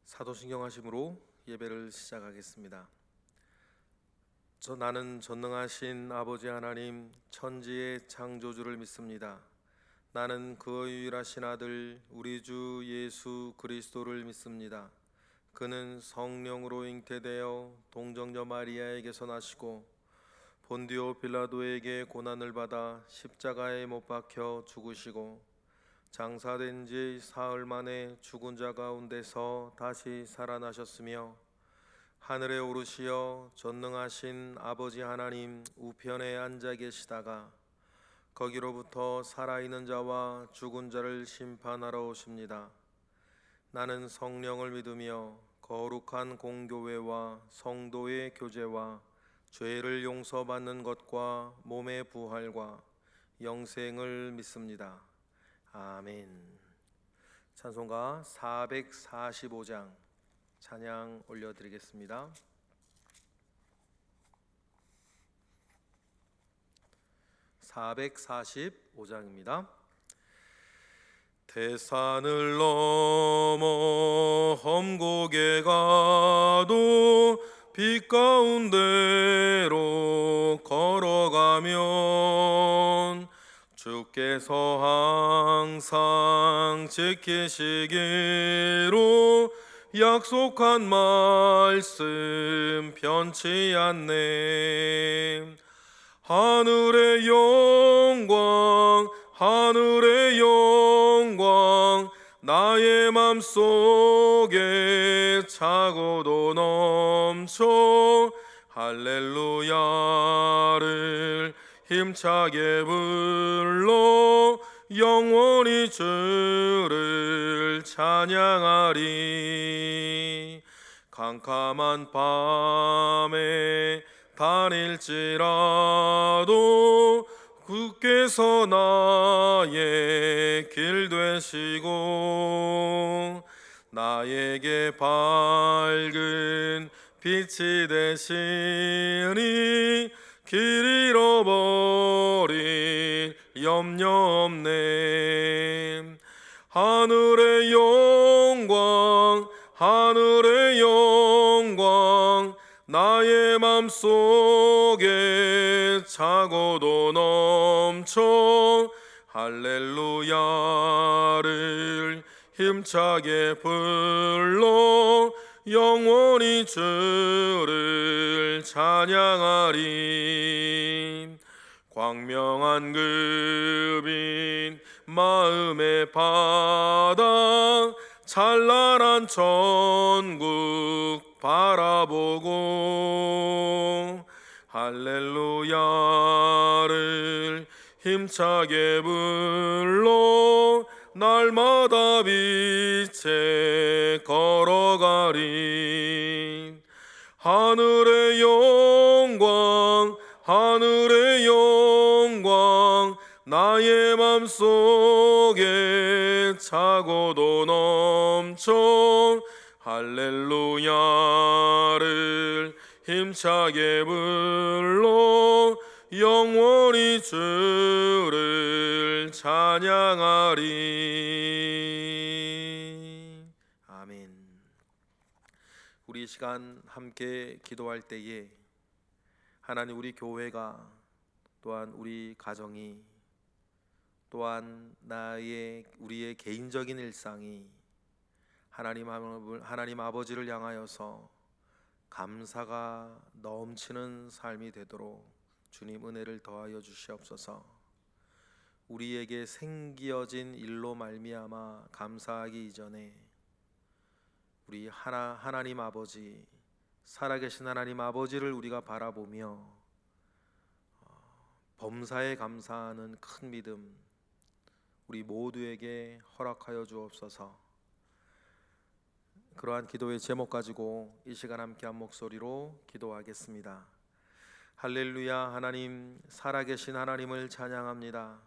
사도신경 하심으로 예배를 시작하겠습니다. 나는 전능하신 아버지 하나님 천지의 창조주를 믿습니다. 나는 그의 유일하신 아들 우리 주 예수 그리스도를 믿습니다. 그는 성령으로 잉태되어 동정녀 마리아에게서 나시고 본디오 빌라도에게 고난을 받아 십자가에 못 박혀 죽으시고 장사된 지 사흘 만에 죽은 자 가운데서 다시 살아나셨으며 하늘에 오르시어 전능하신 아버지 하나님 우편에 앉아 계시다가 거기로부터 살아있는 자와 죽은 자를 심판하러 오십니다. 나는 성령을 믿으며 거룩한 공교회와 성도의 교제와 죄를 용서받는 것과 몸의 부활과 영생을 믿습니다. 아멘. 찬송가 445장 찬양 올려드리겠습니다. 445장입니다. 대산을 넘어 험곡에 가도 빛 가운데로 걸어가면 주께서 항상 지키시기로 약속한 말씀 변치 않네. 하늘의 영광 하늘의 영광 나의 맘속에 차고도 넘쳐 할렐루야를 힘차게 불러 영원히 주를 찬양하리. 캄캄한 밤에 다닐지라도 주께서 나의 길 되시고 나에게 밝은 빛이 되시니 길 잃어버릴 염려 없네. 하늘의 영광 하늘의 영광 나의 맘속에 차고도 넘쳐 할렐루야를 힘차게 불러 영원히 주를 찬양하리. 광명한 급인 마음의 바다 찬란한 천국 바라보고 할렐루야를 힘차게 불러 날마다 빛에 걸어가리. 하늘의 영광 하늘의 영광 나의 맘속에 차고도 넘쳐 할렐루야를 힘차게 불러 영원히 주를 찬양하리. 아멘. 우리 이 시간 함께 기도할 때에 하나님 우리 교회가 또한 우리 가정이 또한 우리의 개인적인 일상이 하나님 아버지를 향하여서 감사가 넘치는 삶이 되도록 주님 은혜를 더하여 주시옵소서. 우리에게 생기어진 일로 말미암아 감사하기 이전에 우리 하나님 아버지 살아계신 하나님 아버지를 우리가 바라보며 범사에 감사하는 큰 믿음 우리 모두에게 허락하여 주옵소서. 그러한 기도의 제목 가지고 이 시간 함께 한 목소리로 기도하겠습니다. 할렐루야. 하나님 살아계신 하나님을 찬양합니다.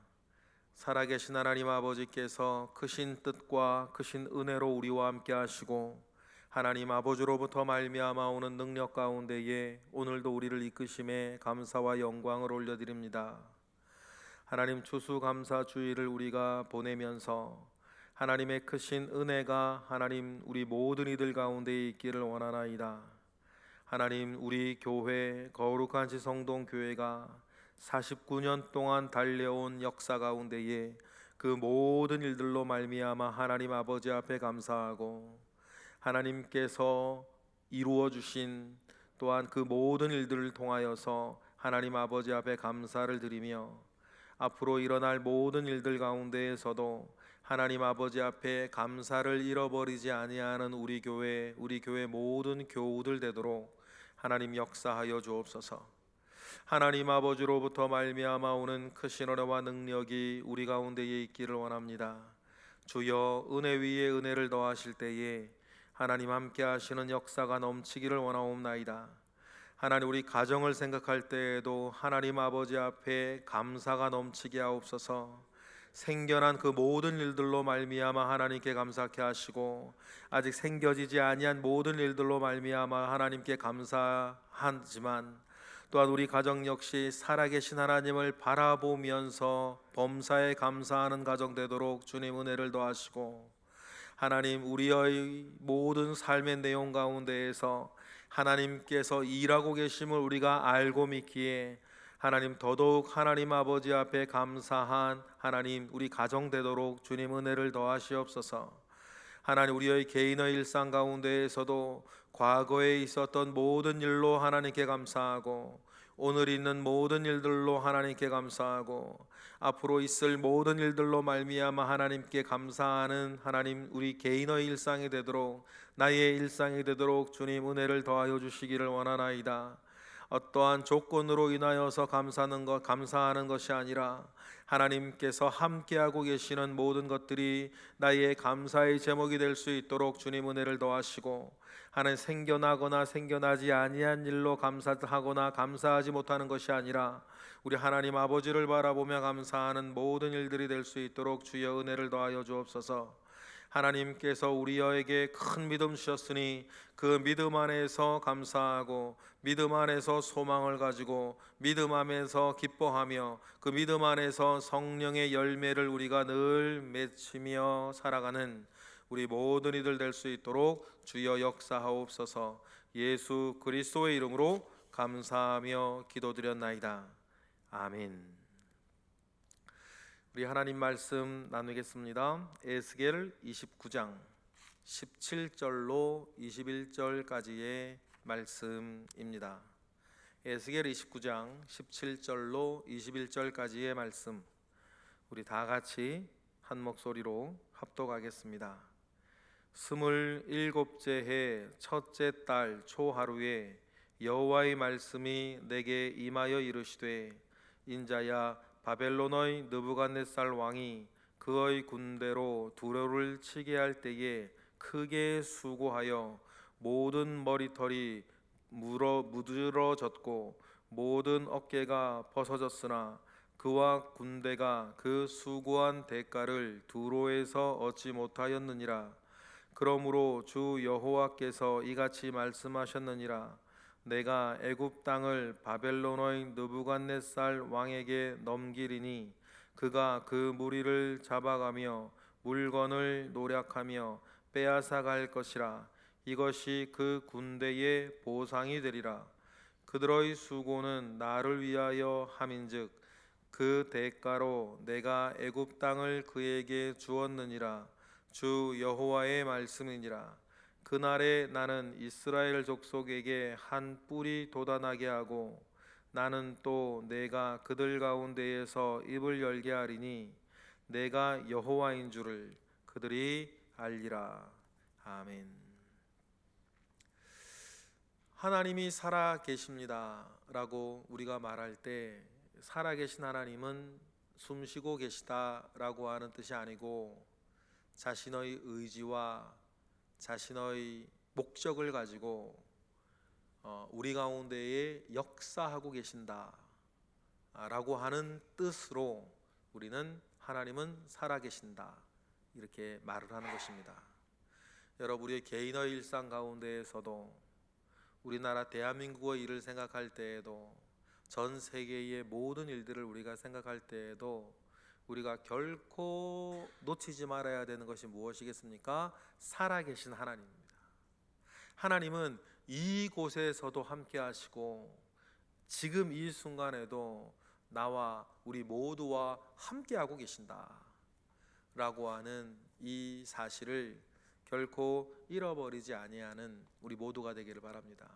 살아계신 하나님 아버지께서 크신 뜻과 크신 은혜로 우리와 함께 하시고 하나님 아버지로부터 말미암아 오는 능력 가운데에 오늘도 우리를 이끄심에 감사와 영광을 올려드립니다. 하나님 추수감사 주일을 우리가 보내면서 하나님의 크신 은혜가 하나님 우리 모든 이들 가운데 있기를 원하나이다. 하나님, 우리 교회 거룩한 지성동 교회가 49년 동안 달려온 역사 가운데에 그 모든 일들로 말미암아 하나님 아버지 앞에 감사하고, 하나님께서 이루어 주신 또한 그 모든 일들을 통하여서 하나님 아버지 앞에 감사를 드리며, 앞으로 일어날 모든 일들 가운데에서도 하나님 아버지 앞에 감사를 잃어버리지 아니하는 우리 교회 모든 교우들 되도록 하나님 역사하여 주옵소서. 하나님 아버지로부터 말미암아 오는 크신 은혜와 능력이 우리 가운데에 있기를 원합니다. 주여, 은혜 위에 은혜를 더하실 때에 하나님 함께 하시는 역사가 넘치기를 원하옵나이다. 하나님, 우리 가정을 생각할 때에도 하나님 아버지 앞에 감사가 넘치게 하옵소서. 생겨난 그 모든 일들로 말미암아 하나님께 감사케 하시고, 아직 생겨지지 아니한 모든 일들로 말미암아 하나님께 감사하지만, 또한 우리 가정 역시 살아계신 하나님을 바라보면서 범사에 감사하는 가정 되도록 주님 은혜를 더하시고, 하나님, 우리의 모든 삶의 내용 가운데에서 하나님께서 일하고 계심을 우리가 알고 믿기에 하나님, 더더욱 하나님 아버지 앞에 감사한 하나님 우리 가정 되도록 주님 은혜를 더하시옵소서. 하나님, 우리의 개인의 일상 가운데에서도 과거에 있었던 모든 일로 하나님께 감사하고, 오늘 있는 모든 일들로 하나님께 감사하고, 앞으로 있을 모든 일들로 말미암아 하나님께 감사하는 하나님 우리 개인의 일상이 되도록, 나의 일상이 되도록 주님 은혜를 더하여 주시기를 원하나이다. 어떠한 조건으로 인하여서 감사하는 것이 아니라 하나님께서 함께하고 계시는 모든 것들이 나의 감사의 제목이 될 수 있도록 주님 은혜를 더하시고, 하나님, 생겨나거나 생겨나지 아니한 일로 감사하거나 감사하지 못하는 것이 아니라 우리 하나님 아버지를 바라보며 감사하는 모든 일들이 될 수 있도록 주여 은혜를 더하여 주옵소서. 하나님께서 우리에게 큰 믿음 주셨으니 그 믿음 안에서 감사하고, 믿음 안에서 소망을 가지고, 믿음 안에서 기뻐하며, 그 믿음 안에서 성령의 열매를 우리가 늘 맺히며 살아가는 우리 모든 이들 될 수 있도록 주여 역사하옵소서. 예수 그리스도의 이름으로 감사하며 기도드렸나이다. 아멘. 우리 하나님 말씀 나누겠습니다. 에스겔 29장 17절로 21절까지의 말씀입니다. 에스겔 29장 17절로 21절까지의 말씀, 우리 다 같이 한 목소리로 합독하겠습니다. 27째 해 첫째 달 초하루에 여호와의 말씀이 내게 임하여 이르시되, 인자야, 바벨론의 느부갓네살 왕이 그의 군대로 두로를 치게 할 때에 크게 수고하여 모든 머리털이 무드러졌고 모든 어깨가 벗어졌으나 그와 군대가 그 수고한 대가를 두로에서 얻지 못하였느니라. 그러므로 주 여호와께서 이같이 말씀하셨느니라. 내가 애굽 땅을 바벨론의 느부갓네살 왕에게 넘기리니 그가 그 무리를 잡아가며 물건을 노략하며 빼앗아갈 것이라. 이것이 그 군대의 보상이 되리라. 그들의 수고는 나를 위하여 함인즉 그 대가로 내가 애굽 땅을 그에게 주었느니라. 주 여호와의 말씀이니라. 그날에 나는 이스라엘 족속에게 한 뿔이 돋아나게 하고, 나는 또 내가 그들 가운데에서 입을 열게 하리니 내가 여호와인 줄을 그들이 알리라. 아멘. 하나님이 살아 계십니다 라고 우리가 말할 때, 살아계신 하나님은 숨쉬고 계시다라고 하는 뜻이 아니고, 자신의 의지와 자신의 목적을 가지고 우리 가운데에 역사하고 계신다 라고 하는 뜻으로 우리는 하나님은 살아계신다 이렇게 말을 하는 것입니다. 여러분, 우리의 개인의 일상 가운데에서도, 우리나라 대한민국의 일을 생각할 때에도, 전 세계의 모든 일들을 우리가 생각할 때에도 우리가 결코 놓치지 말아야 되는 것이 무엇이겠습니까? 살아계신 하나님입니다. 하나님은 이곳에서도 함께 하시고 지금 이 순간에도 나와 우리 모두와 함께 하고 계신다 라고 하는 이 사실을 결코 잃어버리지 아니하는 우리 모두가 되기를 바랍니다.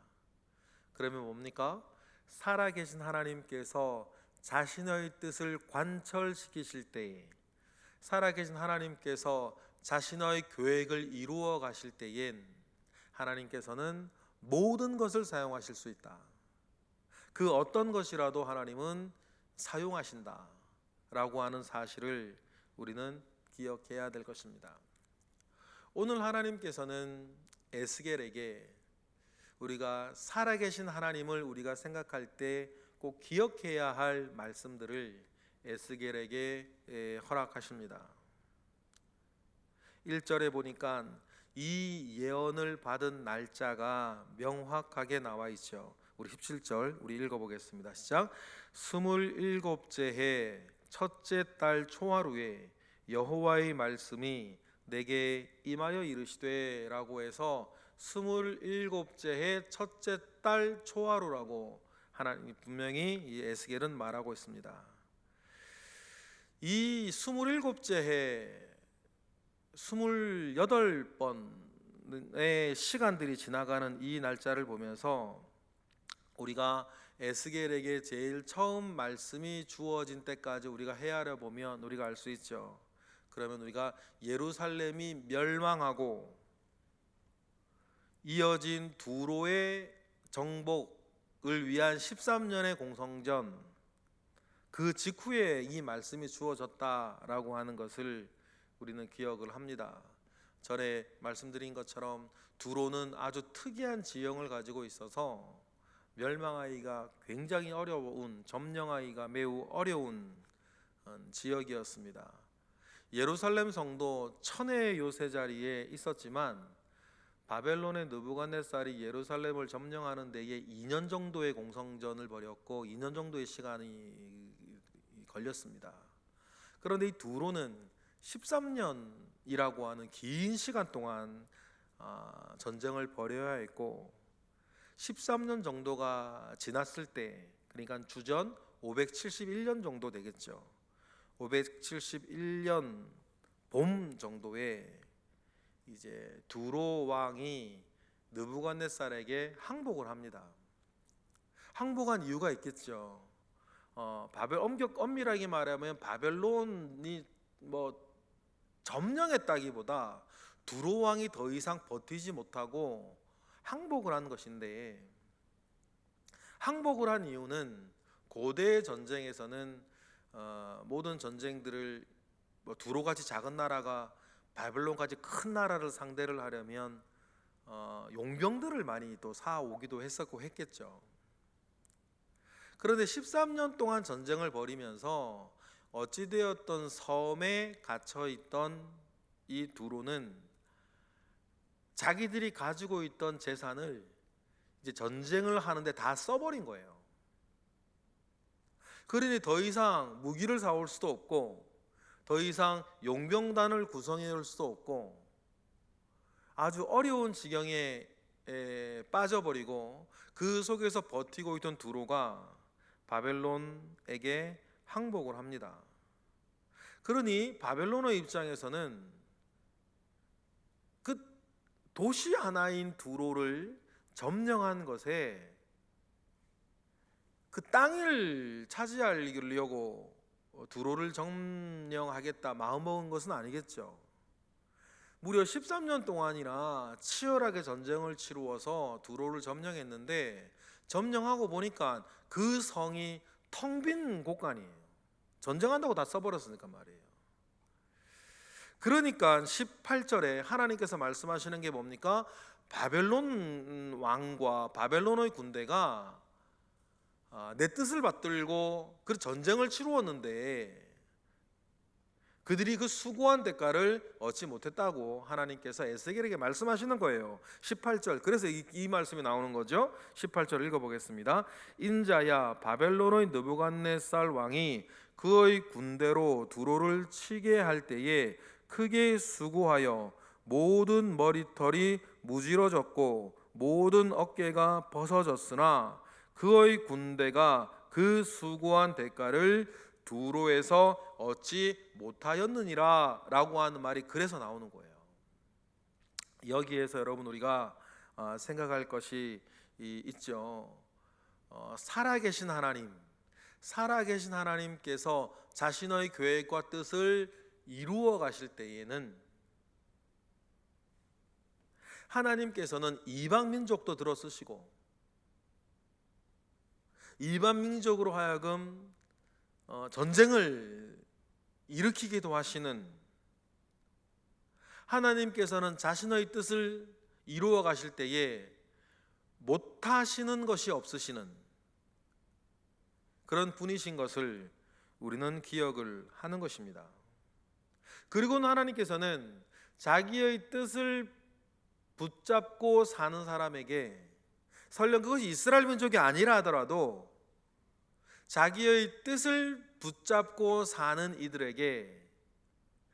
그러면 뭡니까? 살아계신 하나님께서 자신의 뜻을 관철시키실 때에, 살아계신 하나님께서 자신의 계획을 이루어 가실 때엔 하나님께서는 모든 것을 사용하실 수 있다. 그 어떤 것이라도 하나님은 사용하신다 라고 하는 사실을 우리는 기억해야 될 것입니다. 오늘 하나님께서는 에스겔에게 우리가 살아계신 하나님을 우리가 생각할 때 꼭 기억해야 할 말씀들을 에스겔에게 허락하십니다. 1절에 보니까 이 예언을 받은 날짜가 명확하게 나와 있죠. 우리 17절 우리 읽어보겠습니다. 시작. 27째 해 첫째 달 초하루에 여호와의 말씀이 내게 임하여 이르시되 라고 해서 27째 해 첫째 달 초하루라고 하나님 분명히 이 에스겔은 말하고 있습니다. 이 27째 해 28번의 시간들이 지나가는 이 날짜를 보면서 우리가 에스겔에게 제일 처음 말씀이 주어진 때까지 우리가 헤아려 보면 우리가 알 수 있죠. 그러면 우리가 예루살렘이 멸망하고 이어진 두로의 정복을 위한 13년의 공성전, 그 직후에 이 말씀이 주어졌다라고 하는 것을 우리는 기억을 합니다. 전에 말씀드린 것처럼 두로는 아주 특이한 지형을 가지고 있어서 멸망하기가 굉장히 어려운, 점령하기가 매우 어려운 지역이었습니다. 예루살렘 성도 천의 요새 자리에 있었지만 바벨론의 느부갓네살이 예루살렘을 점령하는 데에 2년 정도의 공성전을 벌였고 2년 정도의 시간이 걸렸습니다. 그런데 이 두로는 13년이라고 하는 긴 시간 동안 전쟁을 벌여야 했고 13년 정도가 지났을 때, 그러니까 주전 571년 정도 되겠죠. 571년 봄 정도에 이제 두로 왕이 느부갓네살에게 항복을 합니다. 항복한 이유가 있겠죠. 엄밀하게 말하면 바벨론이 점령했다기보다 두로 왕이 더 이상 버티지 못하고 항복을 한 것인데, 항복을 한 이유는 고대 전쟁에서는 모든 전쟁들을 두로같이 작은 나라가 바벨론까지 큰 나라를 상대를 하려면 용병들을 많이 또 사오기도 했었고 했겠죠. 그런데 13년 동안 전쟁을 벌이면서 어찌되었던 섬에 갇혀있던 이 두로는 자기들이 가지고 있던 재산을 이제 전쟁을 하는데 다 써버린 거예요. 그러니 더 이상 무기를 사올 수도 없고 더 이상 용병단을 구성해 올 수도 없고 아주 어려운 지경에 빠져버리고 그 속에서 버티고 있던 두로가 바벨론에게 항복을 합니다. 그러니 바벨론의 입장에서는 그 도시 하나인 두로를 점령한 것에 그 땅을 차지하려고 두로를 점령하겠다 마음먹은 것은 아니겠죠. 무려 13년 동안이나 치열하게 전쟁을 치루어서 두로를 점령했는데 점령하고 보니까 그 성이 텅 빈 곳간이에요. 전쟁한다고 다 써버렸으니까 말이에요. 그러니까 18절에 하나님께서 말씀하시는 게 뭡니까? 바벨론 왕과 바벨론의 군대가 내 뜻을 받들고 그 전쟁을 치루었는데 그들이 그 수고한 대가를 얻지 못했다고 하나님께서 에스겔에게 말씀하시는 거예요. 18절. 그래서 이 말씀이 나오는 거죠. 18절 읽어보겠습니다. 인자야 바벨론의 느부갓네살 왕이 그의 군대로 두로를 치게 할 때에 크게 수고하여 모든 머리털이 무지러졌고 모든 어깨가 벗어졌으나 그의 군대가 그 수고한 대가를 두로에서 얻지 못하였느니라 라고 하는 말이 그래서 나오는 거예요. 여기에서 여러분 우리가 생각할 것이 있죠. 살아계신 하나님께서 자신의 계획과 뜻을 이루어 가실 때에는 하나님께서는 이방 민족도 들어쓰시고 이방 민족으로 하여금 전쟁을 일으키기도 하시는, 하나님께서는 자신의 뜻을 이루어 가실 때에 못하시는 것이 없으시는 그런 분이신 것을 우리는 기억을 하는 것입니다. 그리고는 하나님께서는 자기의 뜻을 붙잡고 사는 사람에게, 설령 그것이 이스라엘 민족이 아니라 하더라도 자기의 뜻을 붙잡고 사는 이들에게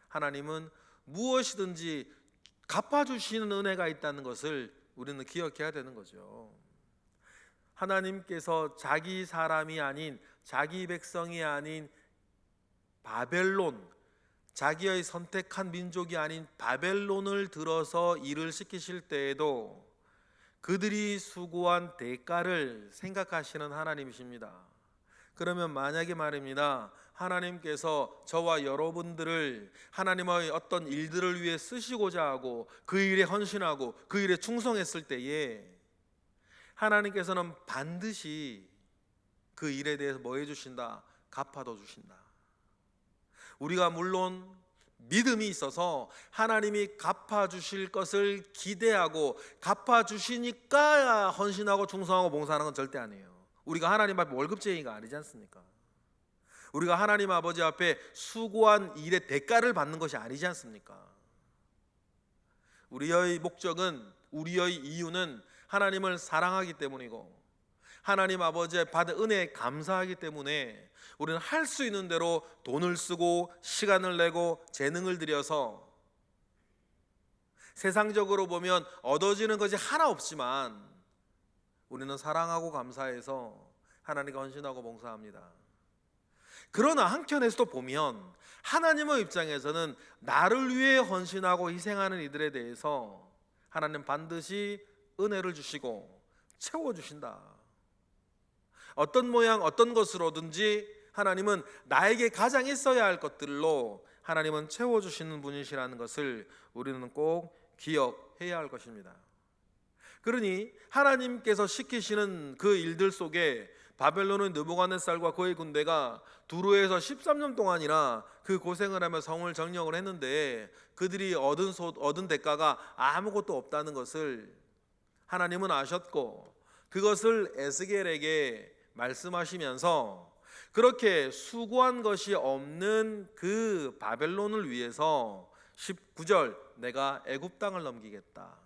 하나님은 무엇이든지 갚아주시는 은혜가 있다는 것을 우리는 기억해야 되는 거죠. 하나님께서 자기 사람이 아닌, 자기 백성이 아닌 바벨론, 자기의 선택한 민족이 아닌 바벨론을 들어서 일을 시키실 때에도 그들이 수고한 대가를 생각하시는 하나님이십니다. 그러면 만약에 말입니다, 하나님께서 저와 여러분들을 하나님의 어떤 일들을 위해 쓰시고자 하고 그 일에 헌신하고 그 일에 충성했을 때에 하나님께서는 반드시 그 일에 대해서 뭐 해주신다? 갚아도 주신다. 우리가 물론 믿음이 있어서 하나님이 갚아주실 것을 기대하고 갚아주시니까 헌신하고 충성하고 봉사하는 건 절대 아니에요. 우리가 하나님 앞에 월급쟁이가 아니지 않습니까? 우리가 하나님 아버지 앞에 수고한 일의 대가를 받는 것이 아니지 않습니까? 우리의 목적은, 우리의 이유는 하나님을 사랑하기 때문이고 하나님 아버지의 받은 은혜에 감사하기 때문에 우리는 할 수 있는 대로 돈을 쓰고 시간을 내고 재능을 들여서, 세상적으로 보면 얻어지는 것이 하나 없지만 우리는 사랑하고 감사해서 하나님께 헌신하고 봉사합니다. 그러나 한켠에서도 보면 하나님의 입장에서는 나를 위해 헌신하고 희생하는 이들에 대해서 하나님 반드시 은혜를 주시고 채워주신다. 어떤 모양 어떤 것으로든지 하나님은 나에게 가장 있어야 할 것들로 하나님은 채워주시는 분이시라는 것을 우리는 꼭 기억해야 할 것입니다. 그러니 하나님께서 시키시는 그 일들 속에 바벨론의 느부갓네살과 그의 군대가 두로에서 13년 동안이나 그 고생을 하며 성을 정령을 했는데 그들이 얻은 대가가 아무것도 없다는 것을 하나님은 아셨고 그것을 에스겔에게 말씀하시면서 그렇게 수고한 것이 없는 그 바벨론을 위해서 19절 내가 애굽 땅을 넘기겠다,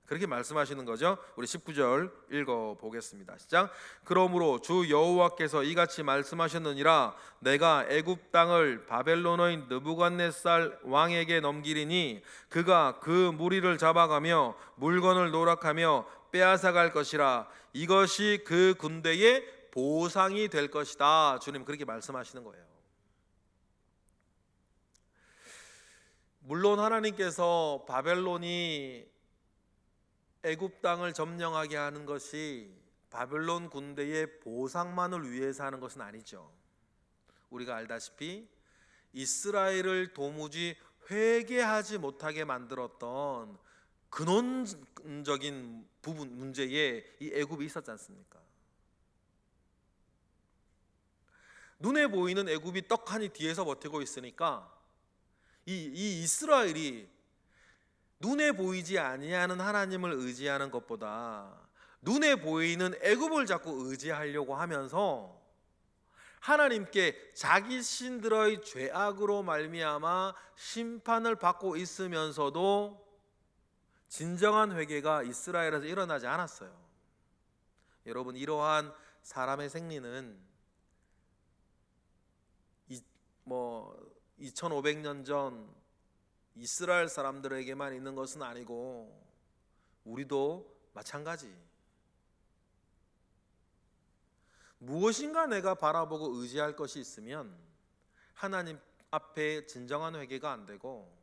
그렇게 말씀하시는 거죠. 우리 19절 읽어보겠습니다. 시작. 그러므로 주 여호와께서 이같이 말씀하셨느니라 내가 애굽 땅을 바벨론의 느부갓네살 왕에게 넘기리니 그가 그 무리를 잡아가며 물건을 노락하며 빼앗아갈 것이라 이것이 그 군대의 보상이 될 것이다. 주님 그렇게 말씀하시는 거예요. 물론 하나님께서 바벨론이 애굽 땅을 점령하게 하는 것이 바벨론 군대의 보상만을 위해서 하는 것은 아니죠. 우리가 알다시피 이스라엘을 도무지 회개하지 못하게 만들었던 근원적인 부분 문제에 이 애굽이 있었지 않습니까? 눈에 보이는 애굽이 떡하니 뒤에서 버티고 있으니까 이 이스라엘이 눈에 보이지 아니하는 하나님을 의지하는 것보다 눈에 보이는 애굽을 자꾸 의지하려고 하면서 하나님께 자기 신들의 죄악으로 말미암아 심판을 받고 있으면서도 진정한 회개가 이스라엘에서 일어나지 않았어요. 여러분 이러한 사람의 생리는 뭐 2500년 전 이스라엘 사람들에게만 있는 것은 아니고 우리도 마찬가지. 무엇인가 내가 바라보고 의지할 것이 있으면 하나님 앞에 진정한 회개가 안 되고,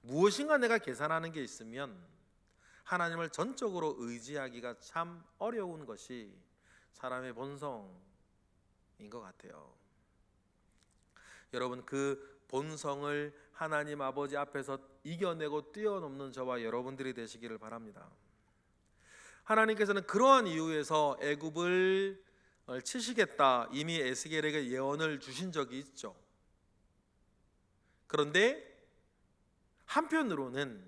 무엇인가 내가 계산하는 게 있으면 하나님을 전적으로 의지하기가 참 어려운 것이 사람의 본성인 것 같아요. 여러분, 그 본성을 하나님 아버지 앞에서 이겨내고 뛰어넘는 저와 여러분들이 되시기를 바랍니다. 하나님께서는 그러한 이유에서 애굽을 치시겠다 이미 에스겔에게 예언을 주신 적이 있죠. 그런데 한편으로는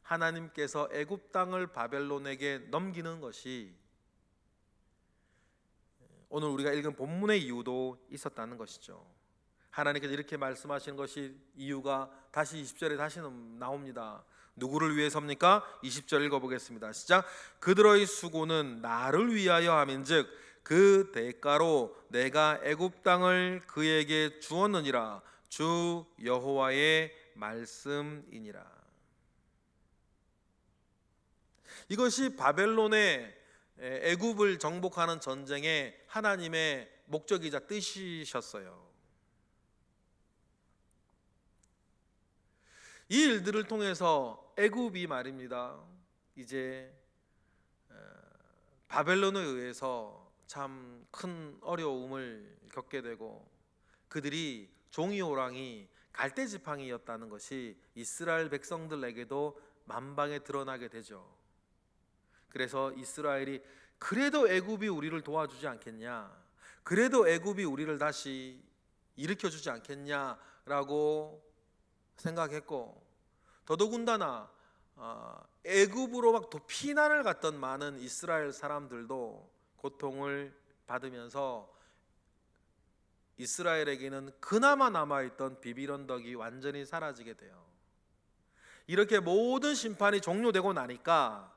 하나님께서 애굽 땅을 바벨론에게 넘기는 것이 오늘 우리가 읽은 본문의 이유도 있었다는 것이죠. 하나님께서 이렇게 말씀하시는 것이 이유가 다시 20절에 다시 나옵니다. 누구를 위해서입니까? 20절 읽어보겠습니다. 시작. 그들의 수고는 나를 위하여 함인즉 그 대가로 내가 애굽 땅을 그에게 주었느니라. 주 여호와의 말씀이니라. 이것이 바벨론의 애굽을 정복하는 전쟁의 하나님의 목적이자 뜻이셨어요. 이 일들을 통해서 애굽이 말입니다, 이제 바벨론에 의해서 참 큰 어려움을 겪게 되고 그들이 종이 호랑이 갈대지팡이였다는 것이 이스라엘 백성들에게도 만방에 드러나게 되죠. 그래서 이스라엘이 그래도 애굽이 우리를 도와주지 않겠냐, 그래도 애굽이 우리를 다시 일으켜주지 않겠냐라고 생각했고, 더더군다나 애굽으로 막 피난을 갔던 많은 이스라엘 사람들도 고통을 받으면서 이스라엘에게는 그나마 남아있던 비빌 언덕이 완전히 사라지게 돼요. 이렇게 모든 심판이 종료되고 나니까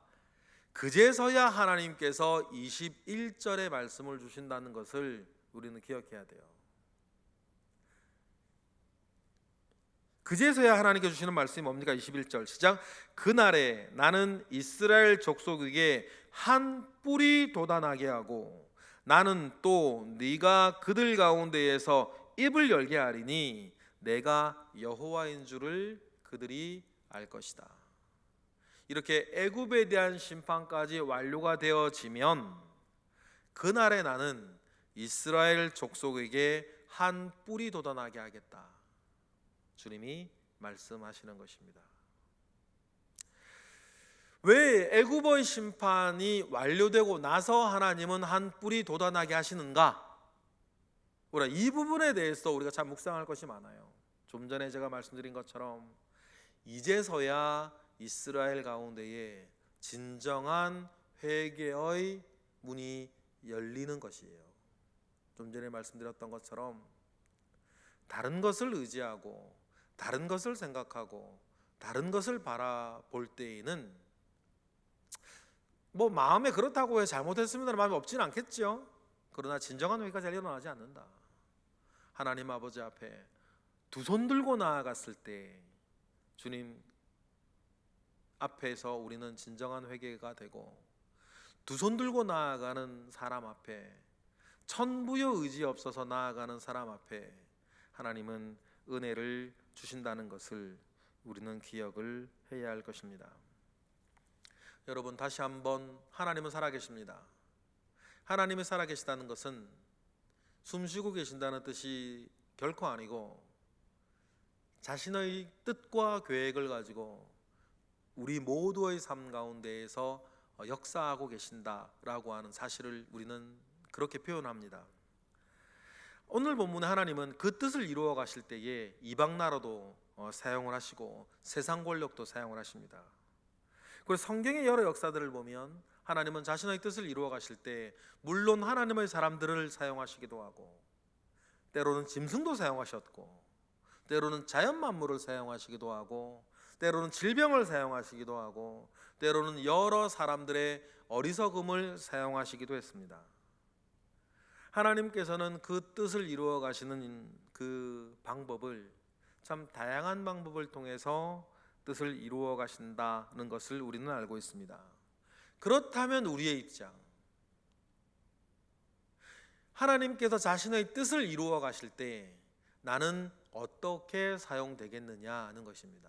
그제서야 하나님께서 21절의 말씀을 주신다는 것을 우리는 기억해야 돼요. 그제서야 하나님께 주시는 말씀이 뭡니까? 21절 시작. 그날에 나는 이스라엘 족속에게 한 뿔이 돋아나게 하고 나는 또 네가 그들 가운데에서 입을 열게 하리니 내가 여호와인 줄을 그들이 알 것이다. 이렇게 애굽에 대한 심판까지 완료가 되어지면 그날에 나는 이스라엘 족속에게 한 뿔이 돋아나게 하겠다. 주님이 말씀하시는 것입니다. 왜 애굽의 심판이 완료되고 나서 하나님은 한 뿔이 돋아나게 하시는가? 우리가 이 부분에 대해서 우리가 참 묵상할 것이 많아요. 좀 전에 제가 말씀드린 것처럼 이제서야 이스라엘 가운데에 진정한 회개의 문이 열리는 것이에요. 좀 전에 말씀드렸던 것처럼 다른 것을 의지하고 다른 것을 생각하고 다른 것을 바라볼 때에는 뭐 마음에 그렇다고 해 잘못했습니다는 마음이 없지는 않겠죠. 그러나 진정한 회개가 잘 일어나지 않는다. 하나님 아버지 앞에 두 손 들고 나아갔을 때 주님 앞에서 우리는 진정한 회개가 되고, 두 손 들고 나아가는 사람 앞에, 천부여 의지 없어서 나아가는 사람 앞에 하나님은 은혜를 주신다는 것을 우리는 기억을 해야 할 것입니다. 여러분, 다시 한번 하나님은 살아계십니다. 하나님이 살아계시다는 것은 숨쉬고 계신다는 뜻이 결코 아니고 자신의 뜻과 계획을 가지고 우리 모두의 삶 가운데에서 역사하고 계신다라고 하는 사실을 우리는 그렇게 표현합니다. 오늘 본문에 하나님은 그 뜻을 이루어 가실 때에 이방 나라도 사용을 하시고 세상 권력도 사용을 하십니다. 그리고 성경의 여러 역사들을 보면 하나님은 자신의 뜻을 이루어 가실 때 물론 하나님의 사람들을 사용하시기도 하고, 때로는 짐승도 사용하셨고, 때로는 자연 만물을 사용하시기도 하고, 때로는 질병을 사용하시기도 하고, 때로는 여러 사람들의 어리석음을 사용하시기도 했습니다. 하나님께서는 그 뜻을 이루어 가시는 그 방법을, 참 다양한 방법을 통해서 뜻을 이루어 가신다는 것을 우리는 알고 있습니다. 그렇다면 우리의 입장, 하나님께서 자신의 뜻을 이루어 가실 때 나는 어떻게 사용되겠느냐 하는 것입니다.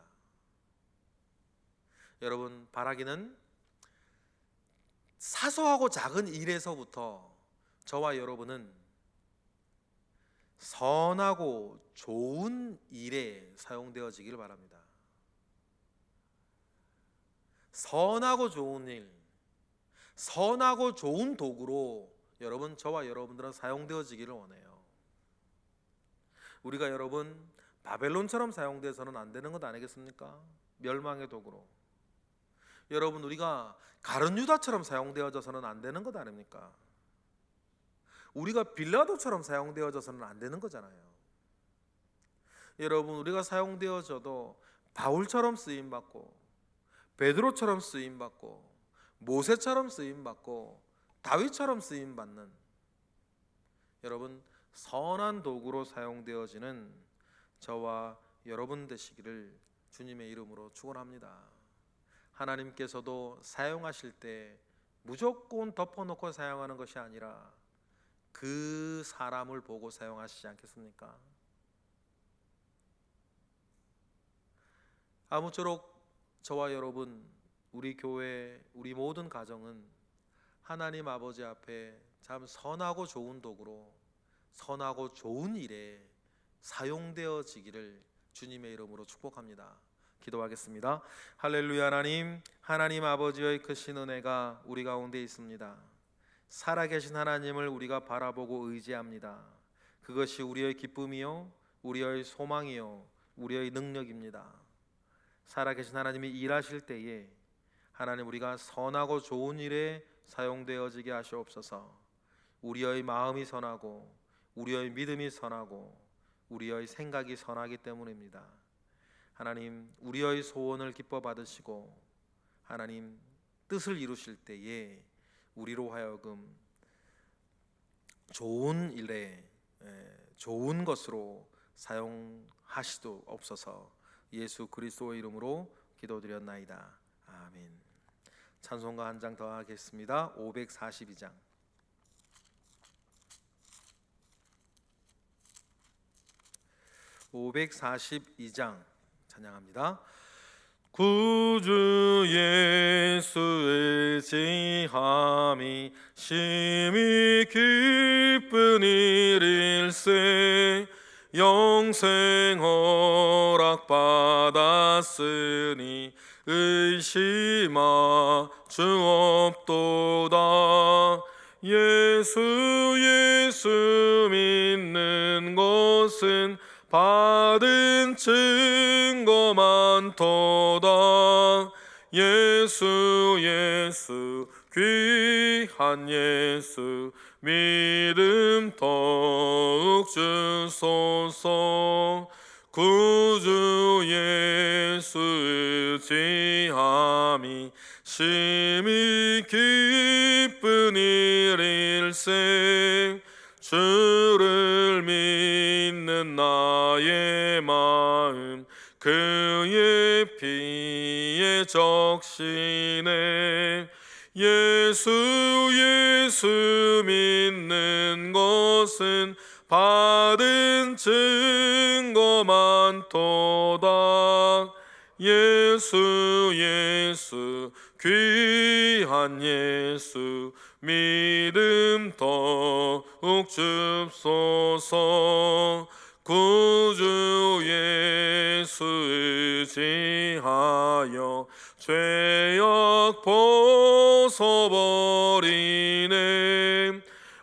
여러분, 바라기는 사소하고 작은 일에서부터 저와 여러분은 선하고 좋은 일에 사용되어지길 바랍니다. 선하고 좋은 일, 선하고 좋은 도구로 여러분, 저와 여러분들은 사용되어지기를 원해요. 우리가 여러분 바벨론처럼 사용되어서는 안 되는 것 아니겠습니까? 멸망의 도구로. 여러분, 우리가 가룟 유다처럼 사용되어져서는 안 되는 것 아닙니까? 우리가 빌라도처럼 사용되어져서는 안 되는 거잖아요. 여러분, 우리가 사용되어져도 바울처럼 쓰임받고, 베드로처럼 쓰임받고, 모세처럼 쓰임받고, 다윗처럼 쓰임받는, 여러분 선한 도구로 사용되어지는 저와 여러분 되시기를 주님의 이름으로 축원합니다. 하나님께서도 사용하실 때 무조건 덮어놓고 사용하는 것이 아니라 그 사람을 보고 사용하시지 않겠습니까? 아무쪼록 저와 여러분, 우리 교회, 우리 모든 가정은 하나님 아버지 앞에 참 선하고 좋은 도구로, 선하고 좋은 일에 사용되어지기를 주님의 이름으로 축복합니다. 기도하겠습니다. 할렐루야. 하나님 아버지의 크신 은혜가 우리 가운데 있습니다. 살아계신 하나님을 우리가 바라보고 의지합니다. 그것이 우리의 기쁨이요, 우리의 소망이요, 우리의 능력입니다. 살아계신 하나님이 일하실 때에 하나님, 우리가 선하고 좋은 일에 사용되어지게 하시옵소서. 우리의 마음이 선하고, 우리의 믿음이 선하고, 우리의 생각이 선하기 때문입니다. 하나님, 우리의 소원을 기뻐 받으시고 하나님 뜻을 이루실 때에 우리로 하여금 좋은 일에, 좋은 것으로 사용하시옵소서. 예수 그리스도의 이름으로 기도드렸나이다. 아멘. 찬송가 한 장 더 하겠습니다. 542장. 542장 찬양합니다. 구주 예수의 지함이 심히 기쁜 일일세. 영생 허락 받았으니 의심하 주 없도다. 예수 믿는 것은 받은 증거 많도다. 예수 귀한 예수 믿음 더욱 주소서. 구주 예수 지함이 심히 기쁜 일일세. 주를 믿는 나의 마음 그의 피에 적시네. 예수 믿는 것은 받은 증거 많도다. 예수 귀한 예수 믿음 더욱 줍소서. 구주 예수 의지하여 죄악 벗어버리네.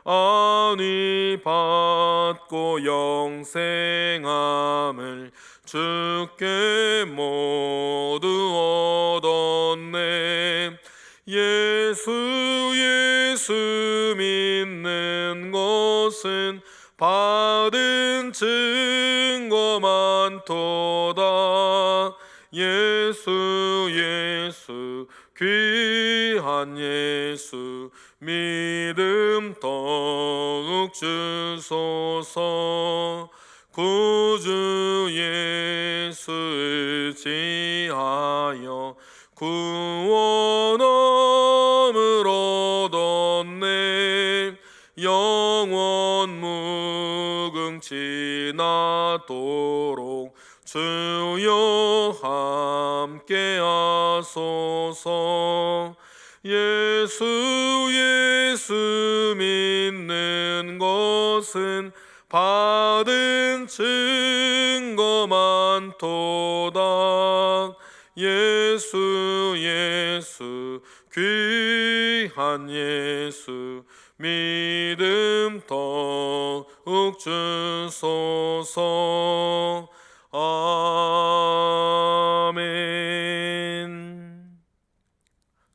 안위 받고 영생함을 주께 모두 얻었네. 예수 믿는 것은 받은 증거 많도다. 예수 귀한 예수 믿음 더욱 주소서. 구주 예수 의지하여 구원함을 얻었네. 영원 무궁지나도록 주여 함께 하소서. 예수 믿는 것은 받은 증거 많도다. 예수 귀한 예수 믿음 더욱 주소서. 아멘.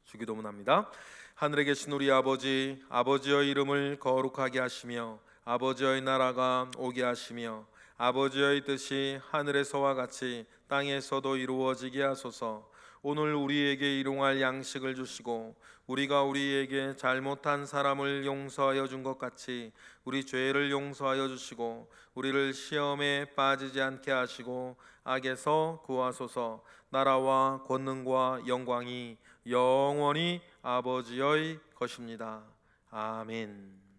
주기도문합니다. 하늘에 계신 우리 아버지의 이름을 거룩하게 하시며 아버지의 나라가 오게 하시며 아버지의 뜻이 하늘에서와 같이 땅에서도 이루어지게 하소서. 오늘 우리에게 일용할 양식을 주시고 우리가 우리에게 잘못한 사람을 용서하여 준 것 같이 우리 죄를 용서하여 주시고 우리를 시험에 빠지지 않게 하시고 악에서 구하소서. 나라와 권능과 영광이 영원히 아버지의 것입니다. 아멘.